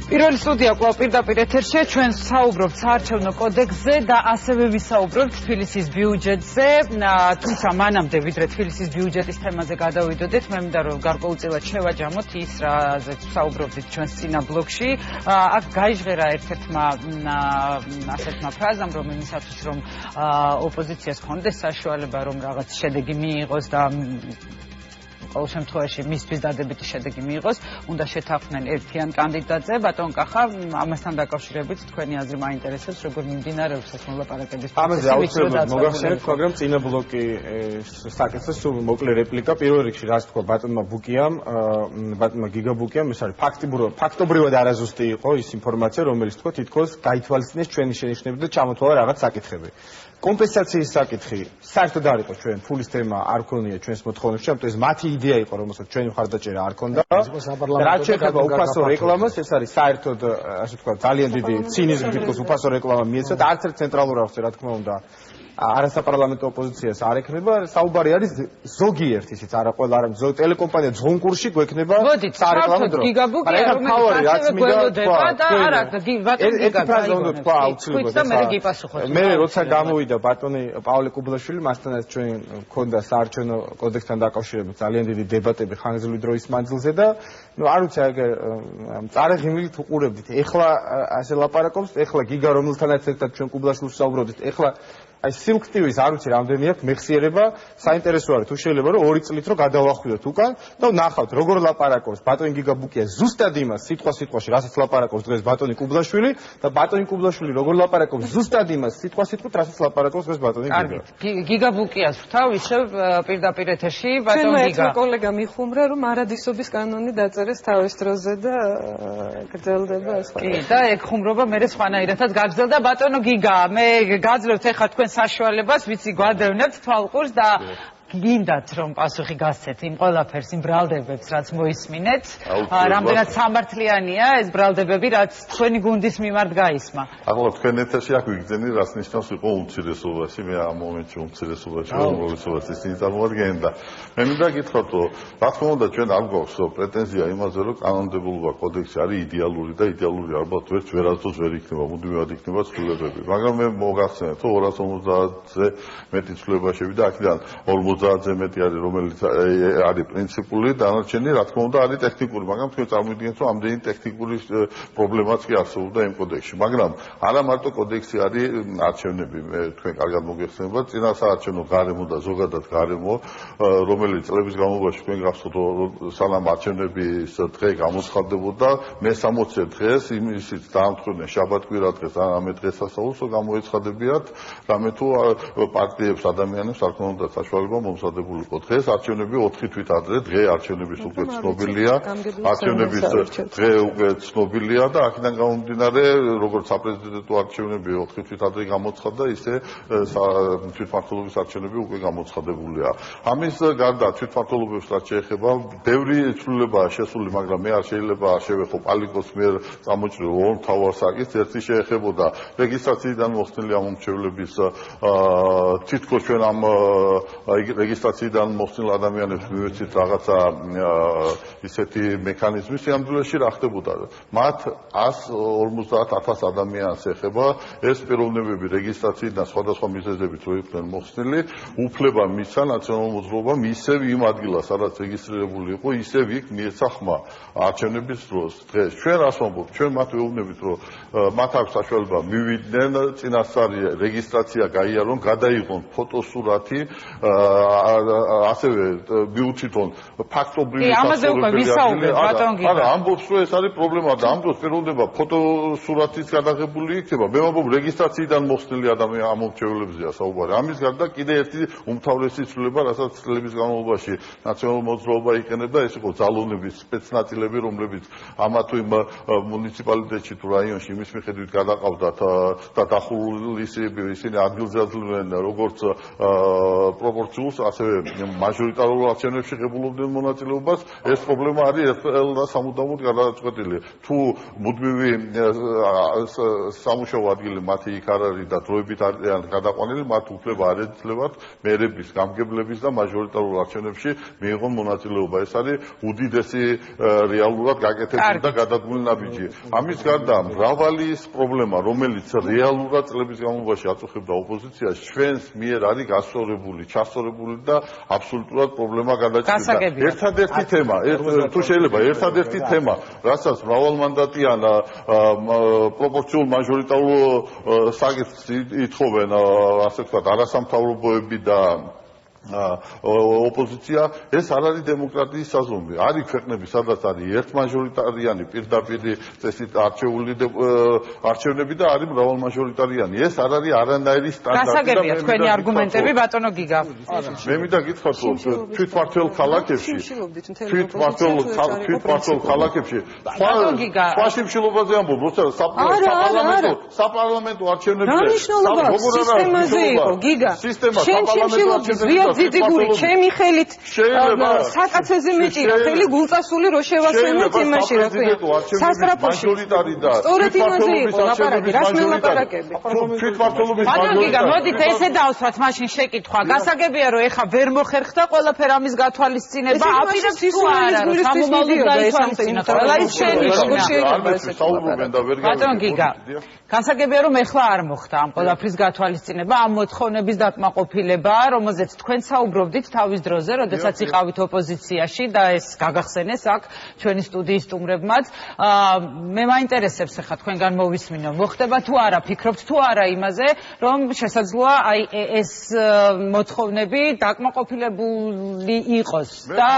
პირველი სტუდია კვლავ პირდაპირ ეთერშია, ჩვენ საუბრობთ საარჩევნო კოდექსზე და ასევე ვისაუბრობთ თბილისის ბიუჯეტზე, თუმცა მანამდე ვიდრე თბილისის ბიუჯეტის თემაზე გადავიდოდეთ, მე მინდა რომ გარკვეულწილად შევაჯამოთ ის, რაზეც ვსაუბრობდით ჩვენს წინა ბლოგში. აქ გაიჟღერა ერთ-ერთმა ასეთმა ფრაზამ, რომელისათვის რომ ოპოზიციას ჰქონდეს საშუალება რომ რაღაც შედეგი მიიღოს და ყოველ შემთხვევაში მისთვის დადებითი შედეგი მიიღოს, უნდა შეთანხმდნენ ერთიან კანდიდატზე. ბატონ კახა, ამასთან დაკავშირებით თქვენი აზრი მაინტერესებს, როგორ მიმდინარეობს ეს მოლაპარაკების პროცესი. ამაზე აუცილებლად მოგახსენებთ, მაგრამ წინა ბლოკი საკითხზე სულ მოკლე რეპლიკა. პირველ რიგში რაც თქვა ბატონმა ბუკიამ, ბატონმა გიგა ბუკიამ, ეს არის ფაქტობრივად არაზუსტი იყო ის ინფორმაცია, რომელიც თქვა თითქოს გაითვალისწინეს ჩვენი შენიშვნები და ჩამოთვალა რაღაც საკითხები. კომპენსაციის საკითხი საერთოდ არ იყო ჩვენ ფულის თემა არ ქონია ჩვენს მოთხოვნებში, ამიტომ ეს მათი იდეა იყო, რომელსაც ჩვენი მხარდაჭერა არ ქონდა. რაც შეეხება უფასო რეკლამას, ეს არის საერთოდ ასე თქვა ძალიან დიდი ცინიზმი თითქოს უფასო რეკლამა მიეცათ, არც ერთ ცენტრალურ არხზე რა თქმა უნდა არასაპარლამენტო ოპოზიციას არ ექნება, საუბარი არის ზოგიერთ ისიც არა ყველა არა ტელეკომპანია ძღონკურში გვექნება სარეკლამო დრო. რომელიც გველოდება და არა ბატონ გიგა აუცილებლად. მე როცა გამოვიდა ბატონი პავლე კუბლაშვილი, მასთან ერთად ჩვენ მქონდა საარჩევნო კოდექსთან დაკავშირებით ძალიან დიდი დებატები ხანგრძლივი დროის მანძილზე და არ ვიცი აგერ მწარე ღიმილით უყურებდით. ეხლა ასე ლაპარაკობს, ეხლა გიგა რომელთანაც ერთად ჩვენ კუბლაშვილს ვსაუბრობდით, ეხლა აი სილქტივის არ ვიცი რამდენი აქვს მეხსიერება, საინტერესო არის თუ შეიძლება რომ 2 წლით რომ გადავახვიდოთ უკან და ვნახავთ როგორ ლაპარაკობს ბატონი გიგა ბუკია ზუსტად იმას სიტყვაში რასაც ლაპარაკობს დღეს ბატონი კუბლაშვილი და ბატონი კუბლაშვილი როგორ ლაპარაკობს ზუსტად იმას სიტყვით რასაც ლაპარაკობს დღეს ბატონი გიგა. გიგა ბუკიას ვთავ ისევ პირდაპირ ეთერში ბატონ გიგა. ჩვენ კოლეგა მიხუმრა რომ არადისობის კანონი დაწერეს თავის დროზე და გრძელდება ეს ყველა. კი და ეგ ხუმრობა მერე სხვანაირადაც გაგრძელდა ბატონო გიგა. მე გაძლევთ ეხლა თქვენ საშუალებას, ვიცი გვადევნებთ თვალყურს და გინდათ რომ პასუხი გასცეთ იმ ყველაფერს, იმ ბრალდებებს, რაც მოისმინეთ. რამდენად სამართლიანია ეს ბრალდებები, რაც თქვენი გუნდის მიმართ გაისმა. ახლა თქვენ ეთერში აქ ვიგრძენი, რაც ნიშნავს იყო უმცირესობაში, მე ამ მომენტში უმცირესობაში უმრავლესობას ისინი წარმოადგენენ და მე მინდა გითხრათ, რომ რა თქმა უნდა ჩვენ არ გვაქვს პრეტენზია იმაზე, რომ კანონმდებლობა კოდექსი არის იდეალური და იდეალური ალბათ ვერასდროს ვერ იქნება, მუდმივად იქნება ცვლილებები. მაგრამ მე მოგახსენეთ, რომ 250-ზე მეტი ცვლილება შევიდა აქედან 50-ზე მეტი არის, რომელიც არის პრინციპული, დანარჩენი რა თქმა უნდა არის ტექნიკური, მაგრამ თქვენ წარმოვიდგინეთ, რომ ამდენი ტექნიკური პრობლემაც კი არსებობდა იმ კოდექსში. მაგრამ არა მარტო კოდექსი არის არჩევნები, მე თქვენ კარგად მოგეხსენებათ, წინა საარჩევნო გარემო და ზოგადად გარემო, რომელიც წლების განმავლობაში თქვენ გახსოვთ, სანამ არჩევნების დღე გამოცხადდებოდა, მე 60 დღეს იმისით დაამტყვრნენ შაბათ-კვირა დღეს, ამ დღესასწაულს გამოეცხადებიათ, რამე თუ პარტიებს ადამიანებს არ ქონდათ საშუალება მომზადებული იყო. დღეს არჩევნები 4 თვით ადრე, დღე არჩევნების უკვე ცნობილია, არჩევნების დღე უკვე ცნობილია და აქედან გამომდინარე, როგორც საპრეზიდენტო არჩევნები 4 თვით ადრე გამოცხადდა, ისე თვითმმართველობის არჩევნები უკვე გამოცხადებულია. ამის გარდა თვითმმართველობებს რაც შეეხება, ბევრი ცვლილებაა შესული, მაგრამ მე არ შეიძლება შევეხო პალიკოს მიერ წამოჭრილ ორ მთავარ საკითხს. ერთი შეეხებოდა რეგისტრაციიდან მოხსნილი ამომრჩევლების თითქოს ჩვენ ამ რეგისტრაციიდან მოხსნილ ადამიანებს მივეცით რაღაცა ისეთი მექანიზმი, სიამდვილეში რა ხდებოდა. მათ 150,000 ადამიანს ეხება ეს პიროვნებები რეგისტრაციიდან სხვადასხვა მიზეზებით რო იყვნენ მოხსნილი, უფლება მისცა ნაციონალურ მოძრაობამ ისევ იმ ადგილას, სადაც რეგისტრირებული იყო, ისევ იქ მიეცა ხმა არჩევნების დროს. დღეს ჩვენ რას ვამბობთ? ჩვენ მათ ვეუბნებით, რომ მათ აქვს საშუალება მივიდნენ წინასწარი რეგისტრაცია გაიარონ, გადაიღონ ფოტოსურათი, ასევე მიუჩითონ ფაქტობრივი ამაზე უკვე ვისაუბრეთ ბატონ გიგა. არა, ამბობს რომ ეს არის პრობლემა და ამ დროს პიროვნება ფოტოსურათის გადაღებული იქნება. მე ვამბობ რეგისტრაციიდან მოხსნილი ადამიანის ამომრჩეველებზეა საუბარი. ამის გარდა კიდე ერთი უმთავრესი ცვლილება, რასაც წლების განმავლობაში ნაციონალურ მოძრაობა იყენებდა, ეს იყო ძალოვნების სპეცნაწილები, რომლებიც ამა თუ იმ მუნიციპალიტეტში თუ რაიონში იმის მიხედვით გადაყავდათ და დახურული ისინი ადგილზე აძლევენ როგორც პროპორციულ პლუს ასევე მაჟორიტარულ არჩევნებში ღებულობდნენ მონაწილეობას, ეს პრობლემა არის ერთხელ და სამუდამოდ გადაწყვეტილი. თუ მუდმივი სამუშაო ადგილი მათი იქ არ არის და დროებით არიან გადაყვანილი, მათ უფლება არ ეძლევათ მერების, გამგებლების და მაჟორიტარულ არჩევნებში მიიღონ მონაწილეობა. ეს არის უდიდესი რეალურად გაკეთებული და გადადგმული ნაბიჯი. ამის გარდა მრავალი ის პრობლემა, რომელიც რეალურად წლების განმავლობაში აწუხებდა ოპოზიციას, ჩვენს მიერ არის გასწორებული, ჩასწორებული და აბსოლუტურად პრობლემა გადაჭრილი. ერთადერთი თემა, თუ შეიძლება, ერთადერთი თემა, რასაც მრავალმანდატიან პროპორციულ მაჟორიტარულ საკითხს ითხოვენ, ასე ვთქვათ, არასამთავრობოები და ოპოზიცია, ეს არ არის დემოკრატიის საზომი. არის ქვეყნები, სადაც არის ერთმაჟორიტარიანი პირდაპირ წესით არჩეული არჩევნები და არის მრავალმაჟორიტარიანი. ეს არ არის არანაირი სტანდარტი. გასაგებია თქვენი არგუმენტები, ბატონო გიგა. მე მინდა გითხრათ, რომ თვითმართველ ქალაქებში, თვითმართველ ქალაქებში სხვა სიმშილობაზე ამბობ, როცა საპარლამენტო არჩევნებზე სისტემაზე იყო, გიგა. შენ ძიძიგური, ჩემი ხელით საკაცოზე მეტირა, ხელი გულწასული რო შევასვენოთ იმაში, რა ქვია. სასტრაფოში. სწორედ იმაზე იყო ლაპარაკი, რას მელაპარაკები. თვითმმართველობის ბატონო გიგა, მოდით ესე დავსვათ მაშინ შეკითხვა. გასაგებია, რომ ეხა ვერ მოხერხდა ყველაფერ ამის გათვალისწინება, აპირებს თუ არა, სამომავლოდ გაითვალისწინა. ყველა ის შენიშნა. ბატონო გიგა, გასაგებია, რომ ეხლა არ მოხდა ამ ყველაფრის გათვალისწინება, ამ მოთხოვნების დაკმაყოფილება, რომელზეც თქვენ საუბრობდით თავის დროზე, როდესაც იყავით ოპოზიციაში და ეს გაგახსენეს აქ ჩვენი სტუდიის სტუმრებმაც. მე მაინტერესებს ახლა თქვენგან მოვისმინო, მოხდება თუ არა, ფიქრობთ თუ არა იმაზე, რომ შესაძლოა აი ეს მოთხოვნები დაკმაყოფილებული იყოს და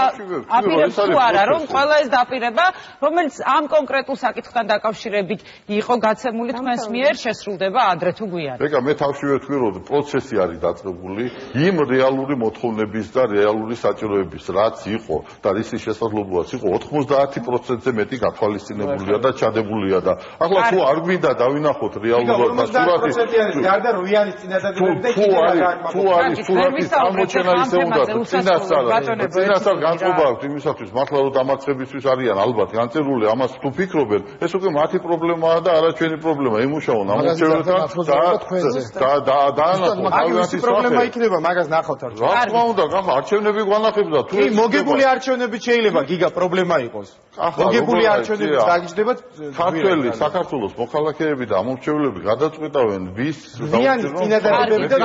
აპირებს თუ არა, რომ ყველა ეს დაპირება, რომელიც ამ კონკრეტულ საკითხთან დაკავშირებით იყო გაცემული თქვენს მიერ, შესრულდება ადრე თუ გვიან. ეკა მე თავშივე ვთქვი, რომ პროცესი არის დაწყებული იმ რეალური მოთხოვნების და რეალური საჭიროების, რაც იყო და რისი შესაძლებლობაც იყო 90%-ზე მეტი გათვალისწინებულია და ჩადებულია და ახლა თუ არ გვინდა დავინახოთ რეალურად და სურათი გარდა როიანის წინადადებები და თუ არის სურათის აღმოჩენა ისე უნდა წინასწარ განწყობა აქვს იმისათვის მართლა რომ დამარცხებისთვის არიან ალბათ განწერული ამას თუ ფიქრობენ ეს უკვე მათი პრობლემაა და არა ჩვენი პრობლემა იმუშაონ ამორჩევლთან და მაგის პრობლემა იქნება მაგას ნახავთ არ რა თქმა უნდა გახა არჩევნები გვანახებდა თუ მოგებული არჩევნებით შეიძლება გიგა პრობლემა იყოს მოგებული არჩევნებით დაგიჯდება ქართველი საქართველოს მოქალაქეები და ამორჩევლები გადაწყვეტავენ ვის წინადადებები და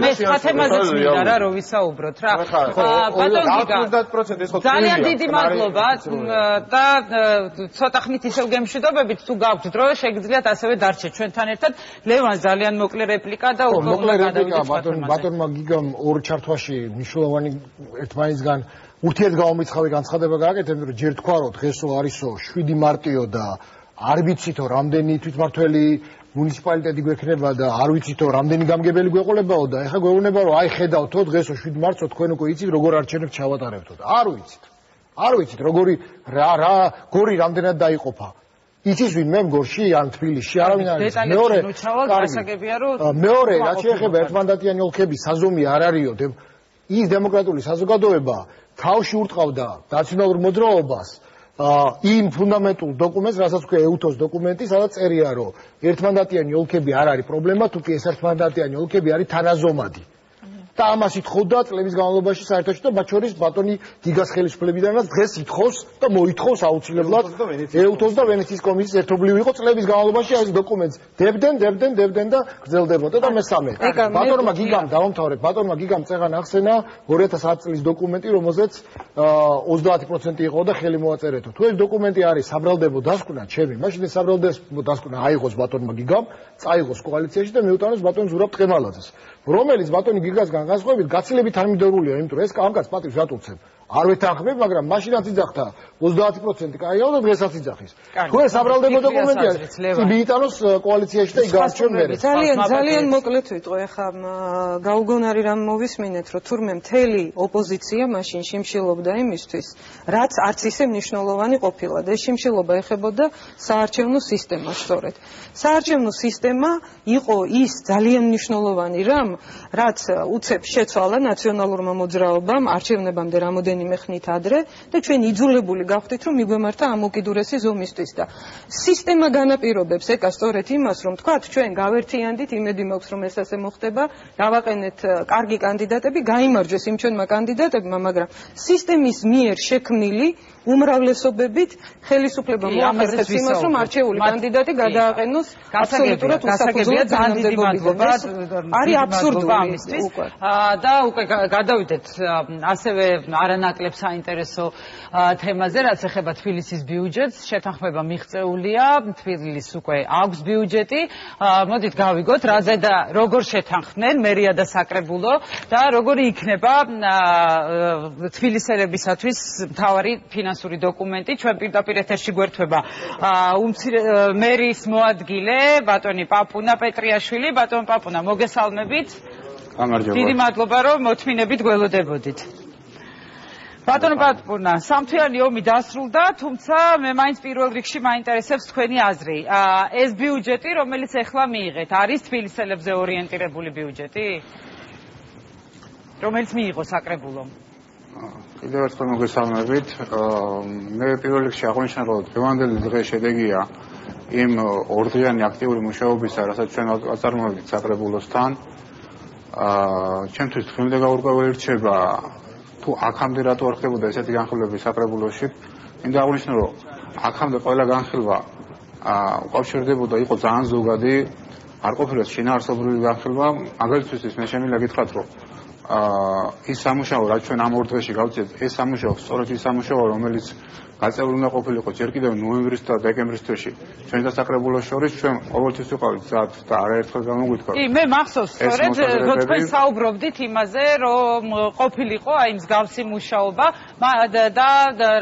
მე სხვა თემაზეც მინდა რა რომ ვისაუბროთ რა ძალიან დიდი მადლობა და ცოტა ხნით ისევ გემშვიდობებით თუ გაქვთ დრო შეგიძლიათ ასევე დარჩეთ ჩვენთან ერთად ლევან ძალიან მოკლე რეპლიკა და უკვე გადავიდეთ ბატონმა გიგამ ორ ჩართვაში მნიშვნელოვანი ერთმანეთისგან ურთიერთგამომიცხავი განცხადება გააკეთა, რომ ჯერ თქვა რომ დღესო არისო 7 მარტიო და არ ვიცითო რამდენი თვითმართველი მუნიციპალიტეტი გვექნება და არ ვიცითო რამდენი გამგებელი გვეყოლებაო და ეხლა გვეუბნება რომ აი ხედავთო დღესო 7 მარტსო თქვენ უკვე იცით როგორ არჩევნებს ჩავატარებთო და არ ვიცით როგორი რა გორი რამდენად დაიყოფა იცის ვინმე გორში ან თბილისში არავინ არის მეორე რაც შეეხება ერთმანდატიანი ოლქების საზომი არ არისო ის დემოკრატიული საზოგადოება თავში ურტყავდა ნაციონალურ მოძრაობას იმ ფუნდამენტურ დოკუმენტს, რასაც ქვია EUTOS დოკუმენტი, სადაც წერია, რომ ერთმანდატიანი ოლქები არ არის პრობლემა, თუკი ეს ერთმანდატიანი ოლქები არის თანაზომადი. და ამას ითხოვდა წლების განმავლობაში საერთაშორისო და მათ შორის ბატონი გიგას ხელისუფლებიდანაც დღეს ითხოვს და მოითხოვს აუცილებლად EUTOS და ვენეციის კომისიის ერთობლივ იყო წლების განმავლობაში ეს დოკუმენტს დებდნენ და გრძელდებოდა და მესამე ბატონმა გიგამ დავამთავრებ ბატონმა გიგამ წეღან ახსენა 2010 წლის დოკუმენტი რომელზეც 30% იყო და ხელი მოაწერეთო თუ ეს დოკუმენტი არის საბრალდებო დასკვნა ჩემი მაშინ ეს საბრალდებო დასკვნა აიღოს ბატონმა გიგამ წაიღოს კოალიციაში და მიუტანოს ბატონ ზურაბ ტყემალაძეს რომელიც ბატონი გიგასგან განსხვავებით გაცილებით არ მიდორულია იმიტომ რომ ეს ამკაც პატივს რატო უცებ არ ვეთანხმებ, მაგრამ მაშინაც იძახდა 30% კაიაო და დღესაც იძახის. თუ ეს საბრალდებო დოკუმენტია, მიიტანოს კოალიციაში და იგარჩიონ მერე. ძალიან მოკლედ ვიტყვი, ახლა გაუგონარი რამ მოვისმინეთ, რომ თურმე მთელი ოპოზიცია მაშინ შიმშილობდა იმისთვის, რაც არც ისე მნიშვნელოვანი ყოფილა და ეს შიმშილობა ეხებოდა საარჩევნო სისტემას სწორედ. საარჩევნო სისტემა იყო ის ძალიან მნიშვნელოვანი რამ, რაც უცებ შეცვალა ნაციონალურმა მოძრაობამ არჩევნებამდე რამოდენიმე ხნით ადრე და ჩვენ იძულებული გავხდით, რომ მიგვემართა ამ უკიდურესი ზომისთვის და სისტემა განაპირობებს ეკა სწორედ იმას, რომ თქვათ, ჩვენ გავერთიანდით, იმედი მაქვს, რომ ეს ასე მოხდება, გავაყენეთ კარგი კანდიდატები, გაიმარჯვეს იმ ჩვენმა კანდიდატებმა, მაგრამ სისტემის მიერ შექმნილი უმრავლესობებით ხელისუფლება მოახერხებს იმას, რომ არჩეული კანდიდატი გადააყენოს აბსოლუტურად უსაფუძვლო თანამდებობიდან. არის აბსურდული ამისთვის და უკვე გადავიდეთ ასევე არანაკლებ საინტერესო თემაზე, რაც ეხება თბილისის ბიუჯეტს. შეთანხმება მიღწეულია, თბილისს უკვე აქვს ბიუჯეტი. მოდით გავიგოთ, რაზე და როგორ შეთანხმდნენ მერია და საკრებულო და როგორი იქნება თბილისელებისათვის მთავარი ფინანსური დოკუმენტი. ჩვენ პირდაპირ ეთერში გვერდება მერის მოადგილე ბატონი პაპუნა პეტრიაშვილი. ბატონ პაპუნა, მოგესალმებით. დიდი მადლობა, რომ მოთმინებით გველოდებოდით. ბატონო პაპუნა, სამთვიანი ომი დასრულდა, თუმცა მე მაინც პირველ რიგში მაინტერესებს თქვენი აზრი. ეს ბიუჯეტი, რომელიც ეხლა მიიღეთ, არის თბილისელებზე ორიენტირებული ბიუჯეტი? რომელიც მიიღო საკრებულომ. კიდევ ერთხელ მოგესალმებით. მე პირველ რიგში აღვნიშნე, რომ დღევანდელი დღე შედეგია იმ ორდღიანი აქტიური მუშაობისა, რასაც ჩვენ აწარმოებთ საკრებულოსთან. ჩემთვის დღემდე გაურკვეველი რჩება, თუ აქამდე რატო არ ხდებოდა ესეთი განხილვები საკრებულოში. მინდა აღვნიშნო, რომ აქამდე ყველა განხილვა უკავშირდებოდა, იყო ძალიან ზოგადი, არ ყოფილა შინაარსობრივი განხილვა. მაგალითისთვის მე შემიძლია გითხრათ, რომ ის სამუშაო, რაც ჩვენ ამ ორ დღეში გავწიეთ, ეს სამუშაო სწორედ ის სამუშაო, რომელიც გაწეული უნდა ყოფილიყო ჯერ კიდევ ნოემბრის და დეკემბრის თვეში. ჩვენ და საკრებულოს შორის ჩვენ ყოველთვის ვიყავით ზად და არაერთხელ გამოგვითხარით. კი, მე მახსოვს სწორედ, რომ თქვენ საუბრობდით იმაზე, რომ ყოფილიყო აი მსგავსი მუშაობა და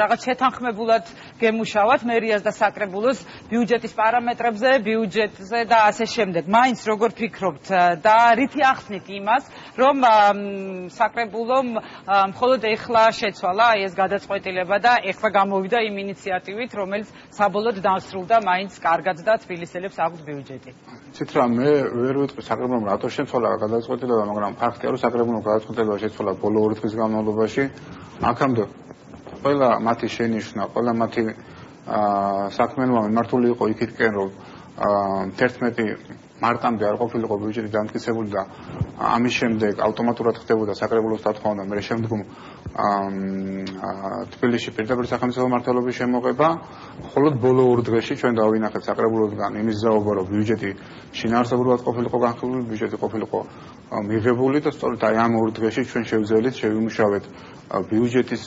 რაღაც შეთანხმებულად გემუშავათ მერიას და საკრებულოს ბიუჯეტის პარამეტრებზე, ბიუჯეტზე და ასე შემდეგ. მაინც როგორ ფიქრობთ და რითი ახსნით იმას, რომ საკრებულომ მხოლოდ ეხლა შეცვალა ეს გადაწყვეტილება და ეხლა გამოვიდა იმ ინიციატივით, რომელიც საბოლოოდ დასრულდა მაინც კარგად და თბილისელებს აქვთ ბიუჯეტი. იცით რა, მე ვერ ვიტყვი საკრებულომ რატო შეცვალა გადაწყვეტილება, მაგრამ ფაქტია, რომ საკრებულომ გადაწყვეტილება შეცვალა ბოლო 2 დღის განმავლობაში. აქამდე ყველა მათი შენიშვნა, ყველა მათი საქმიანობა მიმართული იყო იქითკენ, რომ 11 მარტამდე არ ყოფილიყო ბიუჯეტი დამტკიცებული და ამის შემდეგ ავტომატურად ხდებოდა საკრებულოს დათხოვნა და მე შემდგომ თბილისში პირდაპირ სახელმწიფო მმართველობის შემოღება. მხოლოდ ბოლო 2 დღეში ჩვენ დავინახეთ საკრებულოსგან იმის ზაობა, რომ ბიუჯეტი შინაარსობრივად ყოფილიყო განხილული, ბიუჯეტი ყოფილიყო მიღებული და სწორედ აი ამ 2 დღეში ჩვენ შევძელით, შევიმუშავეთ ბიუჯეტის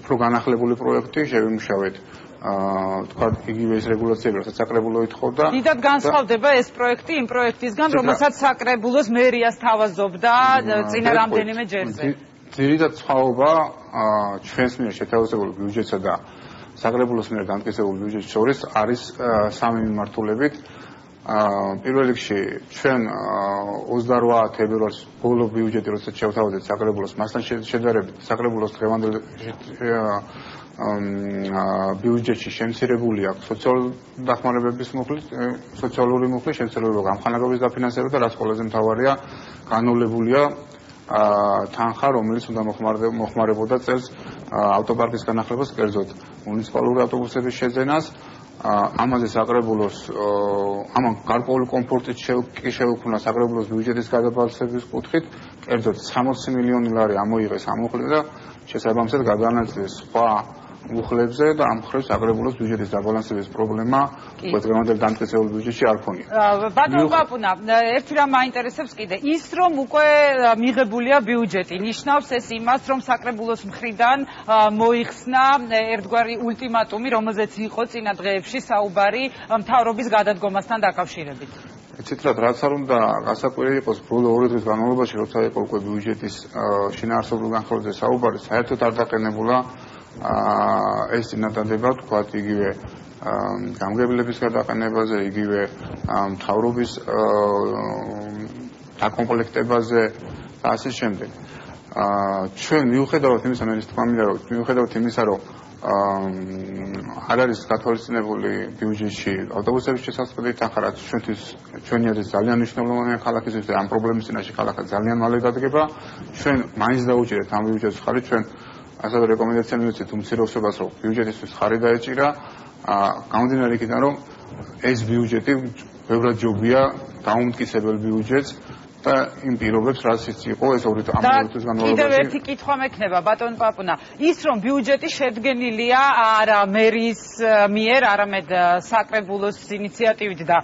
უფრო განახლებული პროექტი, შევიმუშავეთ თქვათ იგივე ეს რეგულაციები, რასაც საკრებულო ითხოვდა. დიდად განსხვავდება ეს პროექტი იმ პროექტისგან, რომელსაც საკრებულოს მერიას თავაზობდა წინა რამდენიმე ჯერზე. ძირითად სხვაობა ჩვენს მიერ შეთავაზებულ ბიუჯეტსა და საკრებულოს მიერ დამტკიცებულ ბიუჯეტს შორის არის სამი მიმართულებით. პირველ რიგში ჩვენ 28 თებერვალს ბოლო ბიუჯეტი როდესაც შევთავაზეთ საკრებულოს, მასთან შედარებით საკრებულოს დღევანდელ ბიუჯეტში შემცირებული აქვს სოციალური მუხლის შემცირება, გამხანაგობის დაფინანსება და რაც ყველაზე მთავარია, განავლებულია თანხა, რომელიც უნდა მოხმარებოდა წელს ავტოპარკის განახლებას, კერძოდ მუნიციპალური ავტობუსების შეძენას. ამაზე საკრებულოს ამან გარკვეული კომფორტით შეუქმნა საკრებულოს ბიუჯეტის გადაბალანსების კუთხით, კერძოდ 60 მილიონი ლარი ამოიღეს ამ მუხლით და შესაბამისად გადაანაწილეს სხვა მუხლებზე და ამ მხრივ საკრებულოს ბიუჯეტის დაბალანსების პრობლემა დღევანდელ დამტკიცებულ ბიუჯეტში არ ქონია. ბატონო პაპუნა, ერთი რამ მაინტერესებს კიდე, ის რომ უკვე მიღებულია ბიუჯეტი, ნიშნავს ეს იმას, რომ საკრებულოს მხრიდან მოიხსნა ერთგვარი ულტიმატუმი, რომელზეც იყო წინა დღეებში საუბარი მთავრობის გადადგომასთან დაკავშირებით. იცით რა, რაც არ უნდა გასაკვირი იყოს ბოლო 2 დღის განმავლობაში, როცა იყო უკვე ბიუჯეტის შინაარსობრივ განხილვაზე საუბარი, საერთოდ არ დაყენებულა ეს წინადადება, თქვათ იგივე გამგებლების გადაყენებაზე, იგივე მთავრობის დაკომპლექტებაზე და ასე შემდეგ. ჩვენ მიუხედავად იმისა, მე თქვა მინდა რომ მიუხედავად იმისა, რომ არ არის გათვალისწინებული ბიუჯეტში ავტობუსების შესაძლებელი თანხა, რაც ჩვენი აზრით ძალიან მნიშვნელოვანია ქალაქისთვის და ამ პრობლემის წინაშე ქალაქი ძალიან მალე დადგება. ჩვენ მაინც დაუჭირეთ ამ ბიუჯეტის ხარი, ჩვენ ასევე რეკომენდაცია მივუწევთ უმცირესობას, რომ ბიუჯეტისთვის ხარი დაეჭირა, გამომდინარე იქიდან, რომ ეს ბიუჯეტი ბევრად ჯობია დაუმტკიცებელ ბიუჯეტს და იმ პირობებს, რაც იყო ეს 2 თვის განმავლობაში. კიდევ ერთი კითხვა მექნება, ბატონ პაპუნა. ის რომ ბიუჯეტი შედგენილია არა მერის მიერ, არამედ საკრებულოს ინიციატივით და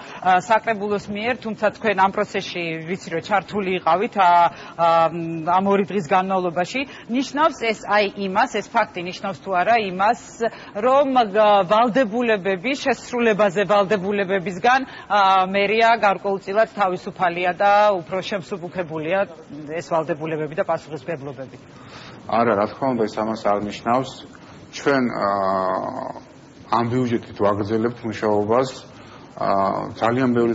საკრებულოს მიერ, თუმცა თქვენ ამ პროცესში ვიცი რომ ჩართული იყავით ამ 2 დღის განმავლობაში, ნიშნავს ეს ეს ფაქტი ნიშნავს თუ არა იმას, რომ ვალდებულებები, შესრულებაზე ვალდებულებებისგან მერია გარკვეულწილად თავისუფალია და უფრო შემსუბუქებულია ეს ვალდებულებები და პასუხისმგებლობები. არა, რა თქმა უნდა, ის ამას არ ნიშნავს. ჩვენ ამ ბიუჯეტით ვაგრძელებთ მუშაობას. ძალიან ბევრი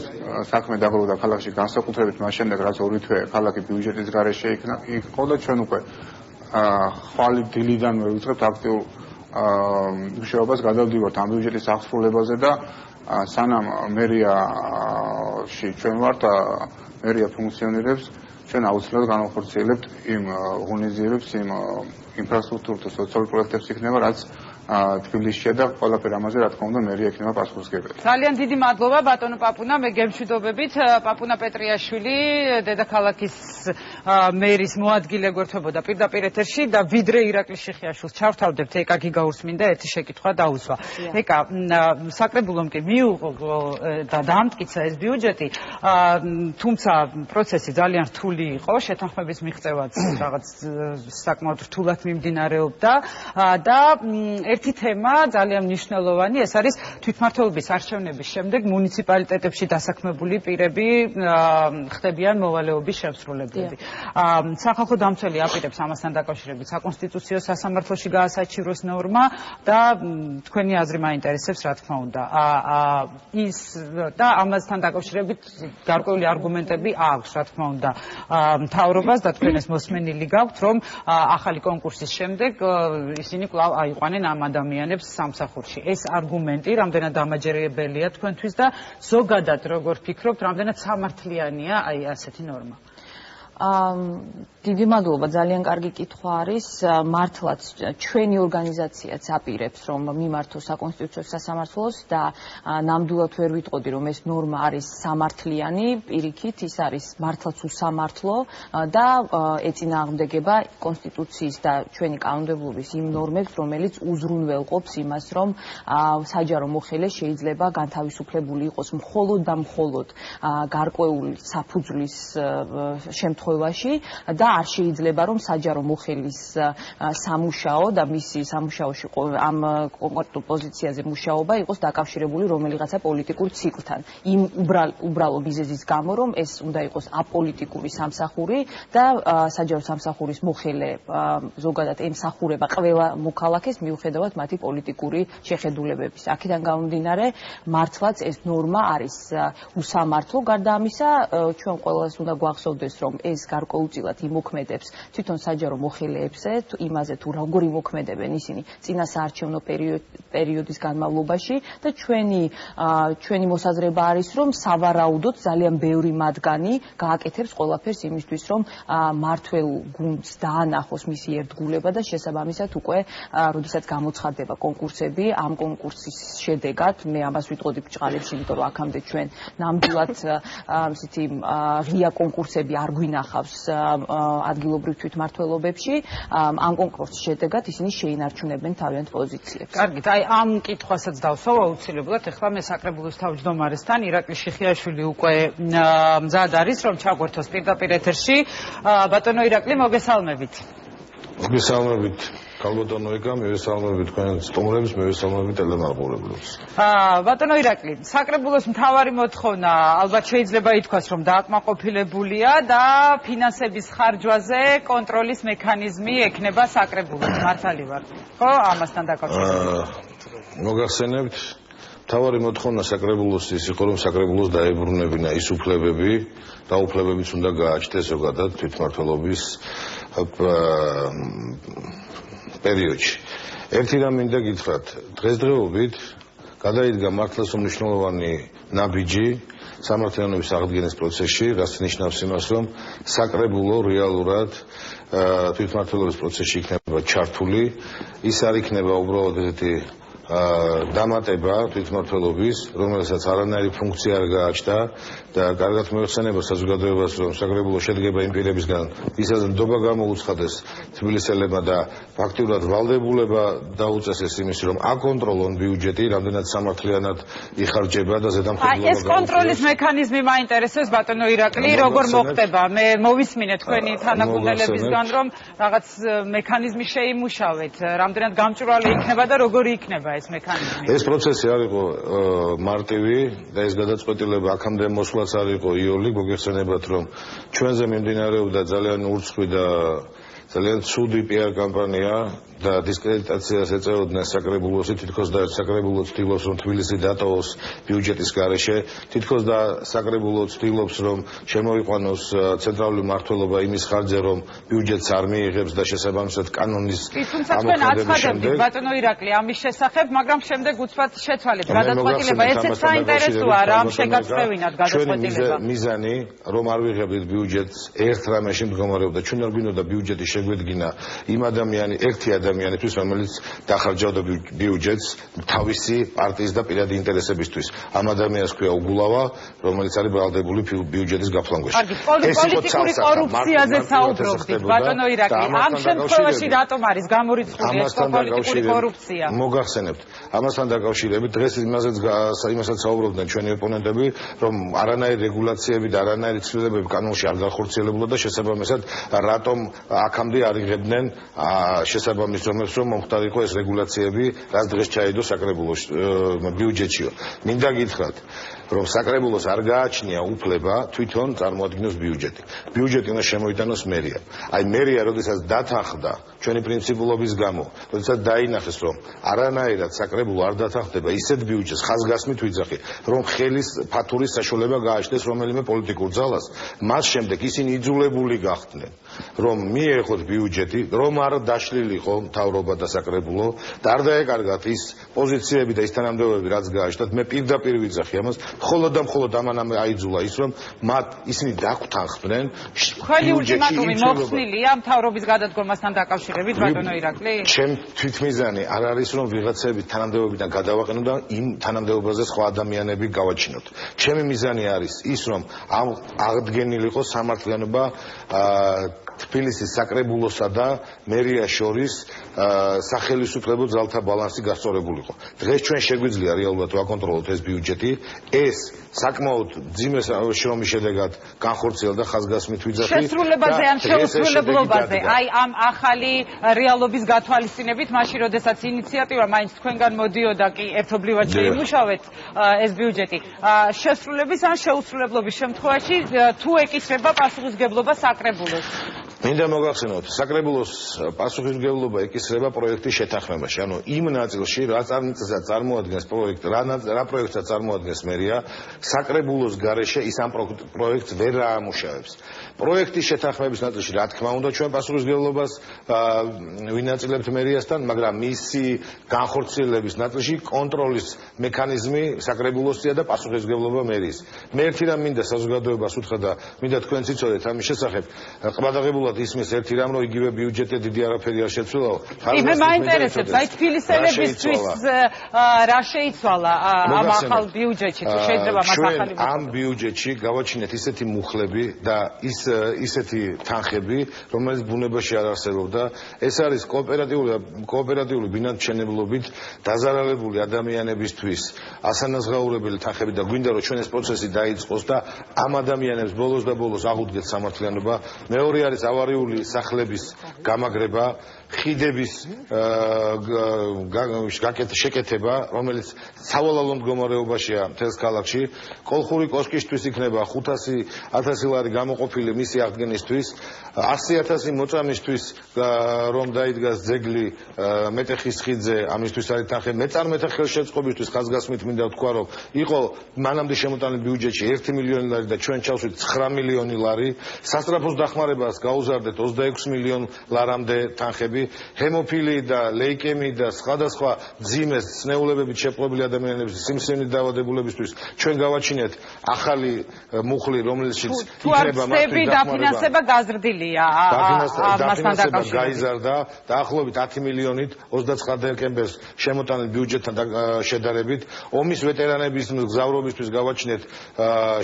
საქმე დაგროვდა ქალაქში, განსაკუთრებით მას შემდეგ, რაც 2 თვე ქალაქი ბიუჯეტის გარეშე იყო და ჩვენ უკვე ხვალ დილიდანვე ვიწყებთ აქტიურ მუშაობას, გადავდივართ ამ ბიუჯეტის აღსრულებაზე და სანამ მერიაში ჩვენ ვართ მერია ფუნქციონირებს, ჩვენ აუცილებლად განახორციელებთ იმ ღონისძიებებს, იმ ინფრასტრუქტურულ და სოციალურ პროექტებს იქნება, რაც თბილისშია და ყველაფერ ამაზე რა თქმა უნდა მერია იქნება პასუხისმგებელი. ძალიან დიდი მადლობა ბატონო პაპუნა, მე გემშვიდობებით. პაპუნა პეტრიაშვილი, დედაქალაქის მერის მოადგილე გვერდებოდა პირდაპირ ეთერში და ვიდრე ირაკლი შიხიაშვილს ჩავთავდებთ, ეკა გიგაურს მინდა ერთი შეკითხვა დაუსვა. ეკა საკრებულომ კი მიუღო და დაამტკიცა ეს ბიუჯეტი, თუმცა პროცესი ძალიან რთული იყო, შეთანხმების მიღწევაც რაღაც საკმაოდ რთულად მიმდინარეობდა და ერთი თემა ძალიან მნიშვნელოვანი, ეს არის თვითმმართველობის არჩევნების შემდეგ მუნიციპალიტეტებში დასაქმებული პირები ხდებიან მოვალეობის შემსრულებლები. სახალხო დამცველი აპირებს ამასთან დაკავშირებით საკონსტიტუციო სასამართლოში გაასაჩივროს ნორმა და თქვენი აზრი მაინტერესებს, რა თქმა უნდა. ის და ამასთან დაკავშირებით გარკვეული არგუმენტები აქვს, რა თქმა უნდა, მთავრობას და თქვენ ეს მოსმენილი გაქვთ, რომ ახალი კონკურსის შემდეგ ისინი კვლავ აიყვანენ ამ ადამიანებს სამსახურში. ეს არგუმენტი რამდენად დამაჯერებელია თქვენთვის და ზოგადად როგორ ფიქრობთ, რამდენად სამართლიანია ასეთი ნორმა? დიდი მადლობა, ძალიან კარგი კითხვა არის. მართლაც ჩვენი ორგანიზაციაც აპირებს, რომ მიმართოს საკონსტიტუციო სასამართლოს და ნამდვილად ვერ ვიტყოდი, რომ ეს ნორმა არის სამართლიანი, პირიქით ის არის მართლაც უსამართლო და ეწინააღმდეგება კონსტიტუციის და ჩვენი კანონმდებლობის იმ ნორმებს, რომელიც უზრუნველყოფს იმას, რომ საჯარო მოხელე შეიძლება განთავისუფლებული იყოს მხოლოდ და მხოლოდ გარკვეული საფუძვლის შემთხვევაში და არ შეიძლება რომ საჯარო მოხელის სამუშაო და მისი სამუშაოში ამ კონკრეტულ პოზიციაზე მუშაობა იყოს დაკავშირებული რომელიღაცა პოლიტიკურ ციკლთან. იმ უბრალო მიზეზის გამო რომ ეს უნდა იყოს აპოლიტიკური სამსახური და საჯარო სამსახურის მოხელე ზოგადად ემსახურება ყველა მოქალაქეს მიუხედავად მათი პოლიტიკური შეხედულებების. აქედან გამომდინარე, მართლაც ეს ნორმა არის უსამართლო. გარდა ამისა, ჩვენ ყველას უნდა გვახსოვდეს, რომ ეს გარკვეულწილად იმოქმედებს თვითონ საჯარო მოხელეებზე, იმაზე თუ როგორ იმოქმედებენ ისინი წინა საარჩევნო პერიოდის განმავლობაში და ჩვენი მოსაზრება არის, რომ სავარაუდოდ ძალიან ბევრი მათგანი გააკეთებს ყველაფერს იმისთვის, რომ მართველ გუნდს დაანახოს მისი ერთგულება და შესაბამისად უკვე როდესაც გამოცხადდება კონკურსები, ამ კონკურსის შედეგად მე ამას ვიტყოდი ბჭყალებში, იმიტომ რომ აქამდე ჩვენ ნამდვილად ისეთი ღია კონკურსები არ გვინახავს ადგილობრივ თვითმმართველობებში, ამ კონკურსის შედეგად ისინი შეინარჩუნებენ თავიანთ პოზიციებს. კარგით, აი ამ კითხვასაც დავსვავ აუცილებლად. ეხლა მე საკრებულოს თავმჯდომარესთან ირაკლი შიხიაშვილი უკვე მზად არის, რომ ჩაგვერთოს პირდაპირ ეთერში. ბატონო ირაკლი, მოგესალმებით. მოგესალმებით. ქალბატონო ეკა, მივესალმები თქვენ სტუმრებს, მივესალმები ტელემაყურებლებს. ბატონო ირაკლი, საკრებულოს მთავარი მოთხოვნა ალბათ შეიძლება ითქვას, რომ დააკმაყოფილებულია და ფინანსების ხარჯვაზე კონტროლის მექანიზმი ექნება საკრებულოს. მართალი ვარ. ხო, ამასთან დაკავშირებით. მოგახსენებთ, მთავარი მოთხოვნა საკრებულოს ის იყო, რომ საკრებულოს დაებრუნებინა ის უფლებები, და უფლებებიც უნდა გააჩნდეს ზოგადად თვითმმართველობის პერიოდში. ერთი რამ მინდა გითხრათ, დღესდღეობით გადაიდგა მართლაც მნიშვნელოვანი ნაბიჯი სამართლიანობის აღდგენის პროცესში, რაც ნიშნავს იმას, რომ საკრებულო რეალურად თვითმმართველობის პროცესში იქნება ჩართული, ის არ იქნება უბრალოდ ესეთი დამატება თვითმმართველობის, რომელსაც არანაირი ფუნქცია არ გააჩნდა და კარგად მოიხსენება საზოგადოებას, რომ საკრებულო შედგება იმ პირებისგან, ვისაც ნდობა გამოუცხადეს თბილისელებმა და ფაქტიურად ვალდებულება დაუწესეს იმის, რომ აკონტროლონ ბიუჯეტი, რამდენად სამართლიანად იხარჯება და ზედამხედველობა. ეს კონტროლის მექანიზმი მაინტერესებს ბატონო ირაკლი, როგორ მოხდება? მე მოვისმინე თქვენი თანაგუნდელებისგან, რომ რაღაც მექანიზმი შეიმუშავეთ, რამდენად გამჭვირვალე იქნება და როგორი იქნება ეს მექანიზმი. ეს პროცესი არ იყო მარტივი და ეს გადაწყვეტილება აქამდე მოსვლაც არ იყო იოლი, მოგეხსენებათ, რომ ჩვენზე მიმდინარეობდა ძალიან ურცხვი და ძალიან ცუდი PR კამპანია და დისკრედიტაციას ეწეოდნენ საკრებულოსი, თითქოს და საკრებულო ცდილობს, რომ თბილისი დატოვოს ბიუჯეტის გარეშე, თითქოს და საკრებულო ცდილობს, რომ შემოიყვანოს ცენტრალური მმართველობა იმის ხარჯზე, რომ ბიუჯეტს არ მიიღებს და შესაბამისად კანონის ამოქმედების ბატონო ირაკლი ამის შესახებ, მაგრამ შემდეგ უცბად შეცვალეთ გადაწყვეტილება, ესეც საინტერესოა, რამ შეგაწევინათ გადაწყვეტილება. მიზანი, რომ არ ვიღებდით ბიუჯეტს ერთ რამეში მდგომარეობდა, ჩვენ არ გვინდოდა ბიუჯეტი შეგვედგინა იმ ერთი ადამიანისთვის, რომელიც დახარჯავდა ბიუჯეტს თავისი პარტიის და პირადი ინტერესებისთვის. ამ ადამიანს ქვია უგულავა, რომელიც არის ბრალდებული ბიუჯეტის გაფლანგვაში. პოლიტიკური კორუფციაზე საუბრობთ, ბატონო ირაკლი. ამ შემთხვევაში რატომ არის გამორიცხული ეს პოლიტიკური კორუფცია? მოგახსენებთ, ამასთან დაკავშირებით დღეს იმასაც საუბრობდნენ ჩვენი ოპონენტები, რომ არანაირი რეგულაციები და არანაირი ცვლილებები კანონში არ განხორციელებულა და შესაბამისად რატომ აქამდე არ იღებდნენ შესაბამის რომებს რომ მომხდარიყო ეს რეგულაციები, რაც დღეს ჩაიდო საკრებულოს ბიუჯეტშიო. მინდა გითხრათ, რომ საკრებულოს არ გააჩნია უფლება თვითონ წარმოადგინოს ბიუჯეტი. ბიუჯეტი უნდა შემოიტანოს მერიამ. აი მერია, როდესაც დათანხმდა ჩვენი პრინციპულობის გამო, როდესაც დაინახეს, რომ არანაირად საკრებულო არ დათანხმდება ისეთ ბიუჯეტს ხაზგასმით ვიძახი, რომ ხელის ფათურის საშუალება გააჩნდეს რომელიმე პოლიტიკურ ძალას, მას შემდეგ ისინი იძულებული გახდნენ, რომ მიეღოთ ბიუჯეტი, რომ არ დაშლილიყო მთავრობა და საკრებულო და არ დაეკარგათ ის პოზიციები და ის თანამდებობები, რაც გააჩნდათ. მე პირდაპირ ვიძახი ამას, მხოლოდ და მხოლოდ ამანამ აიძულა ის, რომ ისინი დაგვთანხმდნენ ხელი ულტიმატუმი მოხსნილია მთავრობის გადადგომასთან დაკავშირებით, ბატონო ირაკლი? ჩემ თვითმიზანი არ არის, რომ ვიღაცები თანამდებობიდან გადავაყენო და იმ თანამდებობაზე სხვა ადამიანები გავაჩინოთ. ჩემი მიზანი არის ის, რომ აღდგენილიყო სამართლიანობა თბილისის საკრებულოსა და მერიას შორის სახელისუფლებო ძალთა ბალანსი გასწორებულიყო. დღეს ჩვენ შეგვიძლია რეალურად ვაკონტროლოთ ეს ბიუჯეტი, ეს საკმაოდ ძიმე შრომის შედეგად განხორციელდა ხაზგასმით ვიძახი. შესრულებაზე ან შეუსრულებლობაზე, აი ამ ახალი რეალობის გათვალისწინებით, მაშინ როდესაც ინიციატივა მაინც თქვენგან მოდიოდა კი ერთობლივად შეიმუშავეთ ეს ბიუჯეტი. შესრულების ან შეუსრულებლობის შემთხვევაში თუ ეკისრება პასუხისმგებლობა საკრებულოს. მინდა მოგახსენოთ, საკრებულოს პასუხისმგებლობა ეკისრება პროექტის შეთანხმებაში. ანუ იმ ნაწილში, რა წარმოადგენს პროექტი, რა პროექტსაც წარმოადგენს მერია, საკრებულოს გარეშე ის ამ პროექტს ვერ აამუშავებს. პროექტის შეთანხმების ნაწილში, რა თქმა უნდა, ჩვენ პასუხისმგებლობას ვინაწილებთ მერიასთან, მაგრამ მისი განხორციელების ნაწილში კონტროლის მექანიზმი საკრებულოსია და პასუხისმგებლობა მერის. მე ერთი რამ მინდა საზოგადოებას უთხრა და მინდა თქვენც იცოდეთ ამის შესახებ. ყბადაღებულად ისმის ერთი რამ, რომ იგივე ბიუჯეტი დიდი არაფერი არ შეცვლილა. მე მაინტერესებს, აი თბილისელებისთვის რა შეიცვალა ამ ახალ ბიუჯეტში, თუ შეიძლება მას ახალი ამ ბიუჯეტში გავაჩინეთ ისეთი მუხლები და ისეთი თანხები, რომელიც ბუნებაში არ არსებობდა. ეს არის კოოპერატიული ბინადმშენებლობით დაზარალებული ადამიანებისთვის ასანაზღაურებელი თანხები და გვინდა რომ ჩვენ ეს პროცესი დაიწყოს და ამ ადამიანებს ბოლოს და ბოლოს აღუდგეთ სამართლიანობა. მეორე არის ავარიული სახლების გამაგრება, ხიდების შეკეთება, რომელიც სავალალო მდგომარეობაშია მთელს ქალაქში. კოლხური კოშკისთვის იქნება 500,000 ლარი გამოყოფილი მისი აღდგენისთვის, 100,000 მოწამისთვის, რომ დაიდგას ძეგლი მეტეხის ხიდზე, ამისთვის არის თანხები. მეწარმეთა ხელშეწყობისთვის ხაზგასმით მინდა ვთქვა, რომ იყო მანამდე შემოტანილი ბიუჯეტში 1 მილიონი ლარი და ჩვენ ჩავსვით 9 მილიონი ლარი. სასწრაფოს დახმარებას გაუზარდეთ 26 მილიონ ლარამდე თანხები. ჰემოფილი და ლეიკემი და სხვადასხვა ძიმეს ცნეულებებით შეპყრობილი ადამიანების სიმსივნით დაავადებულებისთვის ჩვენ გავაჩინეთ ახალი მუხლი, რომელშიც იქნება მათთვის დაფინანსება გაზრდილია ამასთან დაკავშირებით. გაიზარდა დაახლოებით 10 მილიონით 29 დეკემბერს შემოტანილ ბიუჯეტთან შედარებით. ომის ვეტერანების მგზავრობისთვის გავაჩინეთ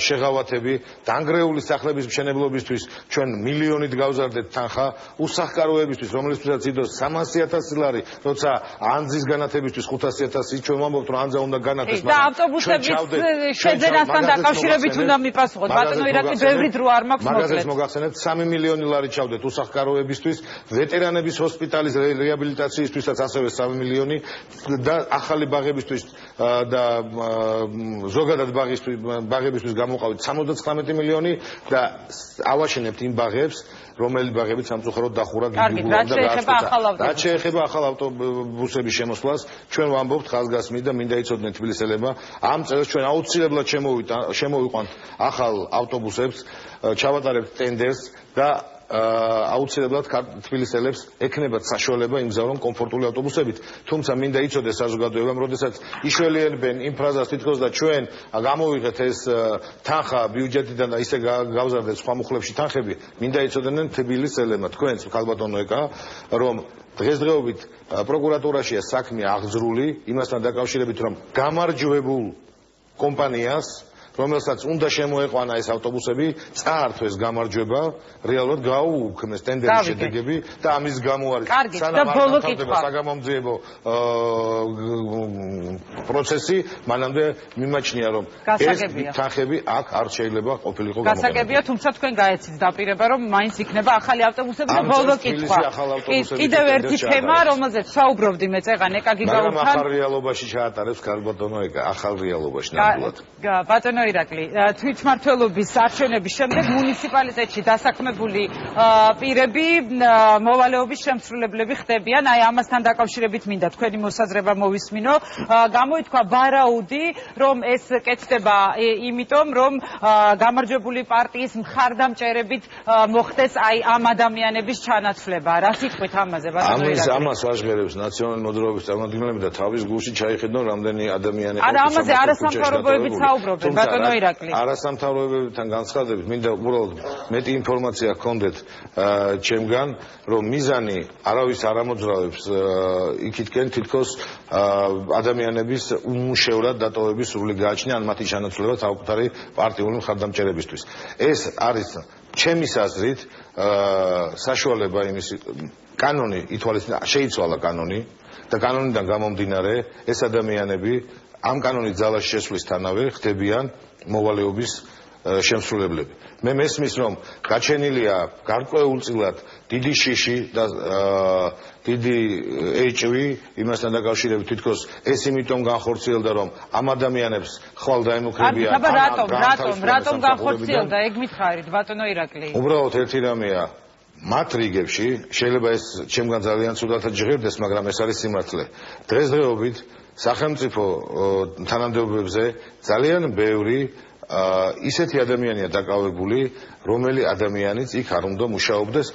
შეღავათები, დანგრეული სახლების მშენებლობისთვის ჩვენ მილიონით გავზარდეთ თანხა, უსახკაროებისთვის, რომლისთვისაც იდოს 300,000 ლარი, როცა ანძის განათებისთვის 500,000, ჩვენ ვამბობთ, რომ ანძა უნდა განათეს, მაგრამ და ავტობუსების შეძენასთან დაკავშირებით უნდა მიპასუხოთ. ბატონო ირაკლი, ბევრი დრო არ მაქვს მოკლედ. მაგაზეც მოგახსენებთ 3 მილიონი ლარი ჩავდეთ უსახკაროებისთვის, ვეტერანების ჰოსპიტალის რეაბილიტაციისთვისაც ასევე 3 მილიონი და ახალი ბაღებისთვის და ზოგადად ბაღებისთვის გამოყავით 79 მილიონი და ავაშენებთ იმ ბაღებს, რომელი ბაღები სამწუხაროდ დახურა გიგულამ და გააჩქარა. რაც შეეხება ახალ ავტობუსების შემოსვლას, ჩვენ ვამბობთ ხაზგასმით და მინდა იცოდნენ თბილისელებმა, ამ წელს ჩვენ აუცილებლად შემოვიყვანთ ახალ ავტობუსებს, ჩავატარებთ ტენდერს და აუცილებლად თბილისელებს ექნებათ საშუალება იმგზავრონ კომფორტული ავტობუსებით. თუმცა მინდა იცოდეს საზოგადოებამ, როდესაც იშველიებენ იმ ფრაზას თითქოს და ჩვენ გამოვიღეთ ეს თანხა ბიუჯეტიდან და ისე გავზარდეთ სხვა მუხლებში თანხები, მინდა იცოდნენ თბილისელებმა, თქვენც ქალბატონო ეკა, რომ დღესდღეობით პროკურატურაშია საქმე აღძრული იმასთან დაკავშირებით, რომ გამარჯვებულ კომპანიას რომელსაც უნდა შემოეყვანა ეს ავტობუსები, წაართვეს გამარჯვება, რეალურად გაუუქმეს ტენდერის შედეგები და ამის გამო არის სანამ არ დამთავრდება საგამომძიებო პროცესი, მანამდე მიმაჩნია, რომ ეს თანხები აქ არ შეიძლება ყოფილიყო გამოყენებული. გასაგებია, თუმცა თქვენ გაეცით დაპირება, რომ მაინც იქნება ახალი ავტობუსები და ბოლო კითხვა. კიდევ ერთი თემა, რომელზეც საუბრობდი მე წეღან ეკა გიგაურთან. ახალ რეალობაში ჩაატარებს ქალბატონო ეკა, ახალ რეალობაში ნამდვილად. ბატონო ირაკლი, თვითმმართველობის არჩევნების შემდეგ მუნიციპალიტეტში დასაქმებული პირები მოვალეობის შემსრულებლები ხდებიან. აი ამასთან დაკავშირებით მინდა თქვენი მოსაზრება მოვისმინო. გამოითქვა ვარაუდი, რომ ეს კეთდება იმიტომ, რომ გამარჯვებული პარტიის მხარდამჭერებით მოხდეს აი ამ ადამიანების ჩანაცვლება. რა სიტყვით ამაზე, ბატონო ირაკლი? ამას ვაჟღერებს ნაციონალური მოძრაობის წარმომადგენლები და თავის გულში ჩაიხედონ რამდენი ადამიანი არა ამაზე არასამთავრობოებით საუბრობენ, ბატონო ირაკლი. არასამთავრობოებთან განცხადებით მინდა უბრალოდ მეტი ინფორმაცია გქონდეთ ჩემგან, რომ მიზანი არავის არ ამოძრავებს იქითკენ თითქოს ადამიანების უმუშევრად დატოვების სრული გააჩნია ან მათი ჩანაცვლება საკუთარი პარტიული მხარდამჭერებისთვის. ეს არის ჩემის აზრით საშუალება იმის კანონი ითვალისწინა, შეიცვალა კანონი და კანონიდან გამომდინარე ეს ადამიანები ამ კანონის ძალაში შესვლისთანავე ხდებიან მოვალეობის შემსრულებლები. მე მესმის, რომ გაჩენილია გარკვეულწილად დიდი შიში და დიდი ეჭვი იმასთან დაკავშირებით, თითქოს ეს იმიტომ განხორციელდა, რომ ამ ადამიანებს ხვალ დაემუქრებიან. რატომ განხორციელდა, ეგ მითხარით, ბატონო ირაკლი? უბრალოდ ერთი რამეა, მათ რიგებში შეიძლება ეს ჩემგან ძალიან ცუდად ჟღერდეს, მაგრამ ეს არის სიმართლე. დღესდღეობით სახელმწიფო თანამდებობებზე ძალიან ბევრი ისეთი ადამიანია დაკავებული, რომელი ადამიანიც იქ არ უნდა მუშაობდეს,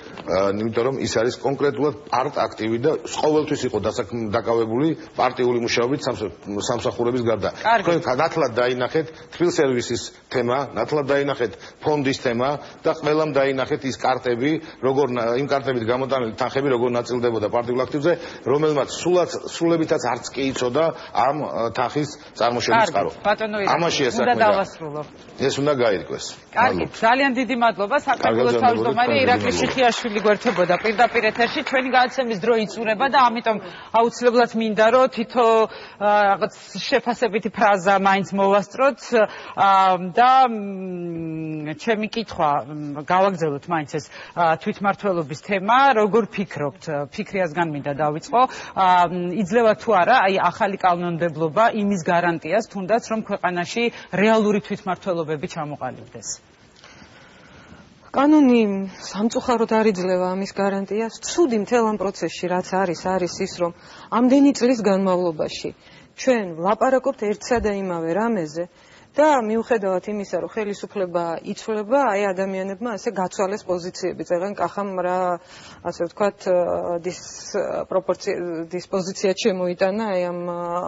იმიტომ რომ ის არის კონკრეტულად პარტ-აქტივი და ყოველთვის იყო დაკავებული პარტიული მუშაობით სამსახურების გარდა. თქვენ ნათლად დაინახეთ თბილსერვისის თემა, ნათლად დაინახეთ ფონდის თემა და ყველამ დაინახეთ ის კარტები, იმ კარტებით გამოტანილი თანხები როგორ ნაწილდებოდა პარტიულ აქტივზე, რომელმაც სრულებითაც არც კი იცოდა ამ თანხის წარმოშობის წყარო. ამაშია საქმე. ეს უნდა გაირკვეს. კარგი, ძალიან დიდი მადლობა. საქართველოს თავმჯდომარე ირაკლი შიხიაშვილი გვერდებოდა პირდაპირ ეთერში. ჩვენი გადაცემის დრო იწურება და ამიტომ აუცილებლად მინდა რომ თითო რაღაც შეფასებითი ფრაზა მაინც მოვასწროთ და ჩემი კითხვა გავაგზავნოთ მაინც ეს თვითმმართველობის თემა, როგორ ფიქრობთ, ფიქრიასგან მინდა დავიწყო, იძლევა თუ არა აი ახალი კანონმდებლობა იმის გარანტიას თუნდაც რომ ქვეყანაში რეალური თვითმმართველობები ჩამოყალიბდეს. კანონი სამწუხაროდ არ იძლევა ამის გარანტიას. ცუდი მთელ ამ პროცესში რაც არის ის რომ ამდენი წლის განმავლობაში ჩვენ ვლაპარაკობთ ერთსა და იმავე რამეზე და მიუხედავად იმისა, რომ ხელისუფლება იცვლება, აი ადამიანებმა ასე გაცვალეს პოზიციები. წეგან კახამ რა ასე ვთქვათ დისპოზიცია შემოიტანა აი ამ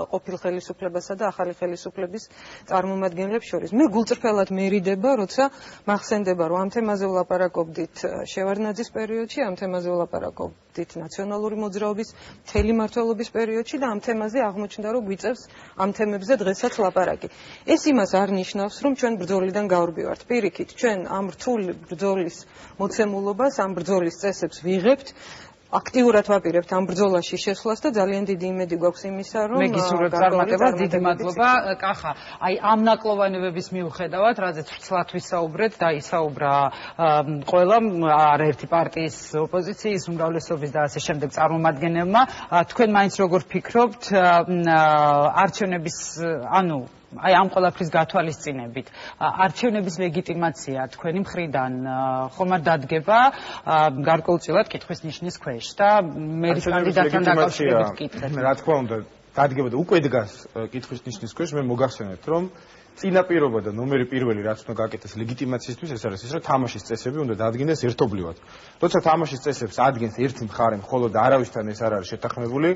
ყოფილ ხელისუფლებასა და ახალი ხელისუფლების წარმომადგენლებს შორის. მე გულწრფელად მერიდება, როცა მახსენდება, რომ ამ თემაზე ვლაპარაკობდით შევარდნაძის პერიოდში, ამ თემაზე ვლაპარაკობდით ნაციონალური მოძრაობის მთელი მმართველობის პერიოდში და ამ თემაზე აღმოჩნდა, რომ გვიწევს ამ თემებზე დღესაც ლაპარაკი. ეს იმას არ ნიშნავს, რომ ჩვენ ბრძოლიდან გავრბივართ. პირიქით, ჩვენ ამ რთული ბრძოლის მოცემულობას, ამ ბრძოლის წესებს ვიღებთ, აქტიურად ვაპირებთ ამ ბრძოლაში შესვლას და ძალიან დიდი იმედი გვაქვს იმისა, რომ მე გისურვებ წარმატებას, დიდი მადლობა. კახა, აი ამ ნაკლოვანებების მიუხედავად, რაზეც ვრცლად ვისაუბრეთ და ისაუბრა ყველამ, არაერთი პარტიის ოპოზიციის, უმრავლესობის და ასე შემდეგ წარმომადგენელმა, თქვენ მაინც როგორ ფიქრობთ, არჩევნების, ანუ აი ამ ყველაფრის გათვალისწინებით არჩევნების ლეგიტიმაცია თქვენი მხრიდან ხომ არ დადგება გარკვეულწილად კითხვის ნიშნის ქვეშ და მერის კანდიდატთან დაკავშირებით კითხეთ. რა თქმა უნდა, დადგება და უკვე დგას კითხვის ნიშნის ქვეშ. მე მოგახსენებთ, რომ წინაპირობა და ნომერი პირველი რაც უნდა გაკეთდეს ლეგიტიმაციისთვის ეს არის ის, რომ თამაშის წესები უნდა დადგინდეს ერთობლივად. როცა თამაშის წესებს ადგენს ერთი მხარე მხოლოდ და არავისთან ეს არ არის შეთანხმებული,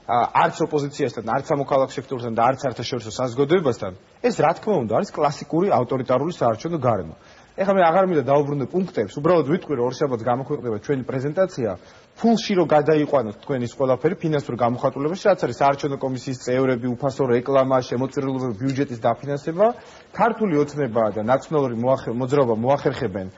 არც ოპოზიციასთან, არც სამოქალაქო სექტორთან და არც საერთაშორისო საზოგადოებასთან, ეს რა თქმა უნდა არის კლასიკური ავტორიტარული საარჩევნო გარემო. ეხლა მე აღარ მინდა დავუბრუნდე პუნქტებს, უბრალოდ ვიტყვი რომ 2 შაბათს გამოქვეყნდება ჩვენი პრეზენტაცია, ფულში რომ გადაიყვანოთ თქვენ ის ყველაფერი ფინანსურ გამოხატულებაში, რაც არის საარჩევნო კომისიის წევრები, უფასო რეკლამა, შემოწირულობები, ბიუჯეტის დაფინანსება, ქართული ოცნება და ნაციონალური მოძრაობა მოახერხებენ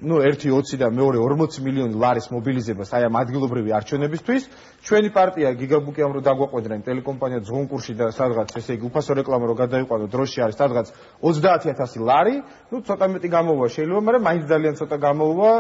ერთი 20 და მეორე 40 მილიონი ლარის მობილიზებას აი ამ ადგილობრივი არჩევნებისთვის. ჩვენი პარტია გიგაბუკიამ რომ დაგვაყვედრა იმ ტელეკომპანია ძღონკურში და სადღაც ესე იგი უფასო რეკლამა რომ გადაიყვანო დროში არის სადღაც 30000 ლარი, ცოტა მეტი გამოუვა შეიძლება, მაგრამ მაინც ძალიან ცოტა გამოუვა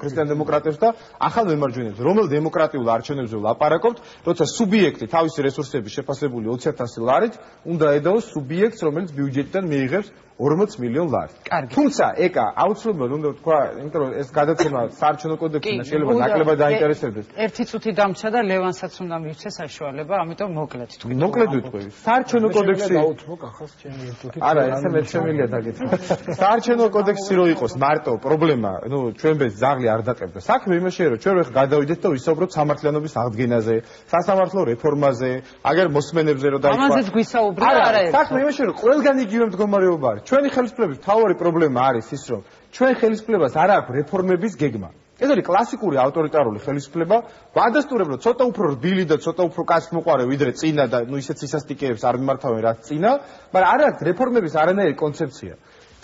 ქრისტიან დემოკრატებს და ახალ მემარჯვენეებს. რომელ დემოკრატიულ არჩევნებზე ვლაპარაკობთ, როცა სუბიექტი თავისი რესურსების შეფასებული 20000 ლარით უნდა ედაოს სუბიექტს, რომელიც ბიუჯეტიდან მიიღებს 40 მილიონ ლარი. თუმცა ეკა აუცილებლად უნდა ვთქვა, იმიტომ რომ ეს გადაცემა საარჩევნო კოდექსიდან შეიძლება ნაკლებად დაინტერესებდეს. ერთი წუთი დამრჩა და ლევანსაც უნდა მივცე საშუალება, ამიტომ მოკლედ თქვი. მოკლედ ვიტყვი. საარჩევნო კოდექსი დაუთმო კახას ჩემი ერთი წუთი. არა, ესე მე შემილია დაგეთქვა. საარჩევნო კოდექსი რო იყოს მარტო პრობლემა, ჩვენ ბეს ზაღლი არ დაკებდა. საქმე იმაშია, რომ ჩვენ ხ გადავიდეთ და ვისაუბროთ სამართლიანობის აღდგენაზე, სასამართლო რეფორმაზე, აგერ მოსმენებზე რო დაიწყო. ამაზეც გვისაუბრა არა. საქმე იმაშია, რომ ყველგან იგივე მდგომარეობა არის. ჩვენი ხელისუფლების მთავარი პრობლემა არის ის, რომ ჩვენ ხელისუფლებას არ აქვს რეფორმების გეგმა. ეს არის კლასიკური ავტორიტარული ხელისუფლება. ვადასტურებ, რომ ცოტა უფრო რბილი და ცოტა უფრო კაცმოყვარე ვიდრე წინა და ისეთ სისასტიკეებს არ მიმართავენ რაც წინა, მაგრამ არ აქვს რეფორმების არანაირი კონცეფცია.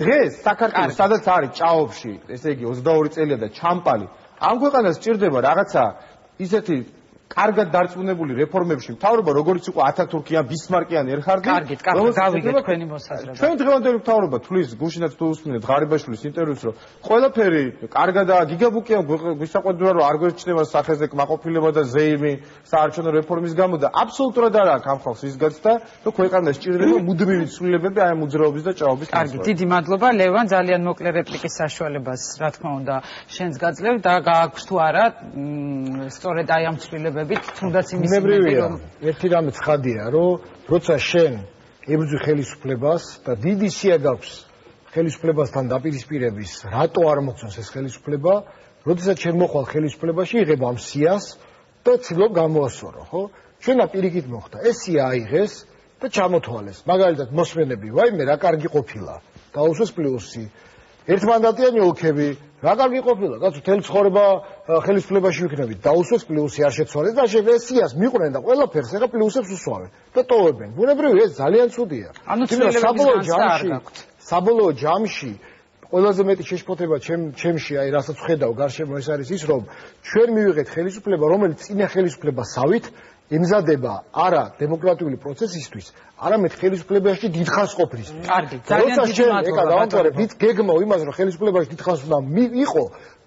დღეს საქართველოს სადაც არის ჭაობში, ესე იგი 22 წელია და ჩამპალი, ამ ქვეყანას სჭირდება რაღაცა ისეთი კარგად დარწმუნებული რეფორმებში მთავრობა, როგორც იყო ათათურქიან, ბისმარკიან ერხარდი. კარგით, გავიგეთ თქვენი მოსაზრება. ჩვენ დღევანდელი მთავრობა თulis გუშინაც თუ უსმინეთ ღარიბაშვილის ინტერვიუს, რომ ყველაფერი კარგადაა, გიგაბუკია გვისაყვედურა, რომ არ გვერჩნდება სახეზე კმაყოფილება და ზეიმი საარჩევნო რეფორმის გამო და აბსოლუტურად არ აქვს ამ ხალხს ის გაცდა, რომ ქვეყანას სჭირდება მუდმივი ცვლილებები აი ამ მოძრაობის და ჭაობის. კარგი, დიდი მადლობა ლევან, ძალიან მოკლე რეპლიკის საშუალებას, რა თქმა უნდა, შენს გაძლევ და გააქვს თუ არა სწორედ აი ამ ცვლილებებით თუნდაც იმის რომ ერთი რამე ცხადია, რომ როცა შენ ებრძვი ხელისუფლებას და დიდი სია გაქვს ხელისუფლებასთან დაპირისპირების, რატო არ მოგწონს ეს ხელისუფლება, როდესაც შენ მოხვალ ხელისუფლებაში, იღებ ამ სიას და ცდილობ გამოასწორო, ხო? ჩვენა პირიქით მოხდა. ეს სია აიღეს და ჩამოთვალეს. მაგალითად, მოსმენები, ვაიმე, რა კარგი ყოფილა. დაუსვეს პლუსი. ერთმანდატიანი ოლქები, რა კარგი ყოფილა, კაცო, მთელი ცხოვრება ხელისუფლებაში ვიქნებით, დაუსვეს პლუსი არ შეცვალეს და ეს სიას მიყვნენ და ყველაფერს ეხა პლუსებს უსვავენ და ტოვებენ. ბუნებრივია, ეს ძალიან ცუდია. ანუ ცვლილებების განცდა არ გაქვთ. საბოლოო ჯამში ყველაზე მეტი შეშფოთება ჩემში, აი რასაც ხედავ გარშემო ეს არის ის, რომ ჩვენ მივიღეთ ხელისუფლება, რომელიც წინა ხელისუფლებასავით ემზადება არა დემოკრატიული პროცესისთვის, არამედ ხელისუფლებაში დიდხანს ყოფნისთვის. კარგი, ძალიან დიდი მადლობა. ვით გეგმო იმას, რომ ხელისუფლებაში დიდხანს უნდა იყო,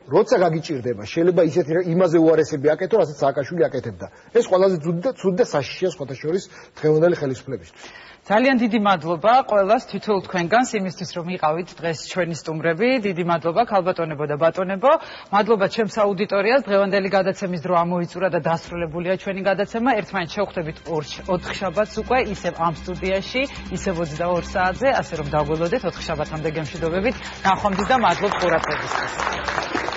როცა გაგიჭირდება, შეიძლება ისეთი იმაზე უარესები აკეთო, რასაც სააკაშვილი აკეთებდა. ეს ყველაზე ცუდი და საშიშია სხვათა შორის დღევანდელი ხელისუფლებისთვის. ძალიან დიდი მადლობა ყველას თითოეულ თქვენგანს იმისთვის რომ იყავით დღეს ჩვენი სტუმრები. დიდი მადლობა ქალბატონებო და ბატონებო. მადლობა ჩემს აუდიტორიას. დღევანდელი გადაცემის დრო ამოიწურა და დასრულებულია ჩვენი გადაცემა. ერთმანეთს შევხვდებით 4 შაბათს უკვე ისევ ამ სტუდიაში, ისევ 22 საათზე, ასე რომ დაგველოდეთ 4 შაბათამდე გემშვიდობებით. ნახვამდის და მადლობ ყურადღებისთვის.